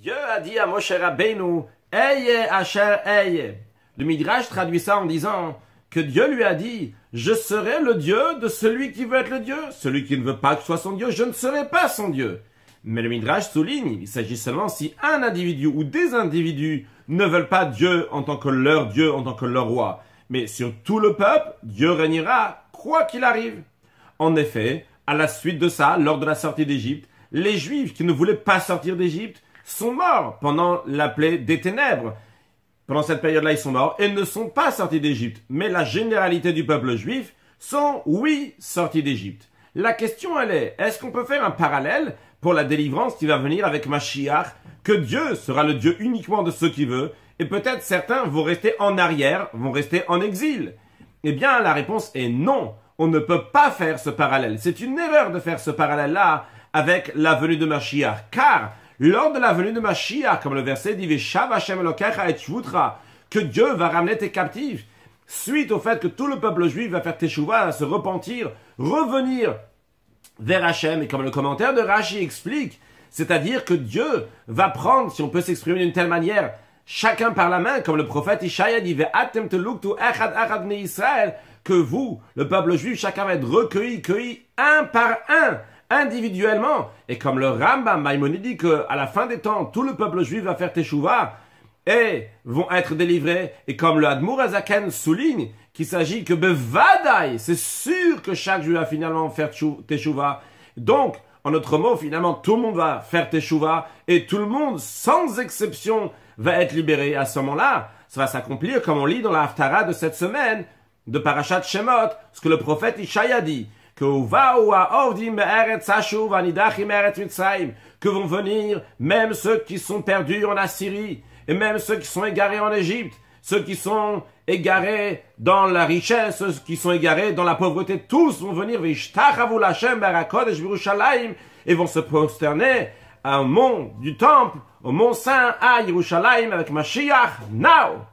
Dieu a dit à Moshe Rabbeinu, Eye Asher Eye. Le Midrash traduit ça en disant que Dieu lui a dit, je serai le Dieu de celui qui veut être le Dieu. Celui qui ne veut pas que je sois son Dieu, je ne serai pas son Dieu. Mais le Midrash souligne, il s'agit seulement si un individu ou des individus ne veulent pas Dieu en tant que leur Dieu, en tant que leur roi. Mais sur tout le peuple, Dieu régnera quoi qu'il arrive. En effet, à la suite de ça, lors de la sortie d'Égypte, les Juifs qui ne voulaient pas sortir d'Égypte sont morts pendant la plaie des ténèbres. Pendant cette période-là, ils sont morts et ne sont pas sortis d'Égypte. Mais la généralité du peuple juif sont, oui, sortis d'Égypte. La question, elle est-ce qu'on peut faire un parallèle pour la délivrance qui va venir avec Mashiach, que Dieu sera le Dieu uniquement de ceux qui veut, et peut-être certains vont rester en arrière, vont rester en exil? Eh bien, la réponse est non. On ne peut pas faire ce parallèle. C'est une erreur de faire ce parallèle-là avec la venue de Mashiach. Car, lors de la venue de Mashiach, comme le verset dit, Veshav Hashem Elokecha et Shvutra, que Dieu va ramener tes captifs, suite au fait que tout le peuple juif va faire Teshuvah, va se repentir, revenir vers Hashem, et comme le commentaire de Rashi explique, c'est-à-dire que Dieu va prendre, si on peut s'exprimer d'une telle manière, chacun par la main, comme le prophète Ishaïa dit, Ve'atem teluktu echad echad bnei Israël, que vous, le peuple juif, chacun va être cueilli un par un, individuellement. Et comme le Rambam Maïmonide dit qu'à la fin des temps, tout le peuple juif va faire Teshuvah et vont être délivrés. Et comme le Admour Azaken souligne qu'il s'agit que Bevadaï, c'est sûr que chaque juif va finalement faire Teshuvah. Donc, en autre mot, finalement, tout le monde va faire Teshuvah et tout le monde, sans exception, va être libéré. À ce moment-là, ça va s'accomplir comme on lit dans la Haftara de cette semaine, de Parashat Shemot, ce que le prophète Ishaïa dit, que vont venir même ceux qui sont perdus en Assyrie, et même ceux qui sont égarés en Égypte, ceux qui sont égarés dans la richesse, ceux qui sont égarés dans la pauvreté, tous vont venir et vont se prosterner au mont du temple, au mont Saint, à Yerushalayim, avec Mashiach, now!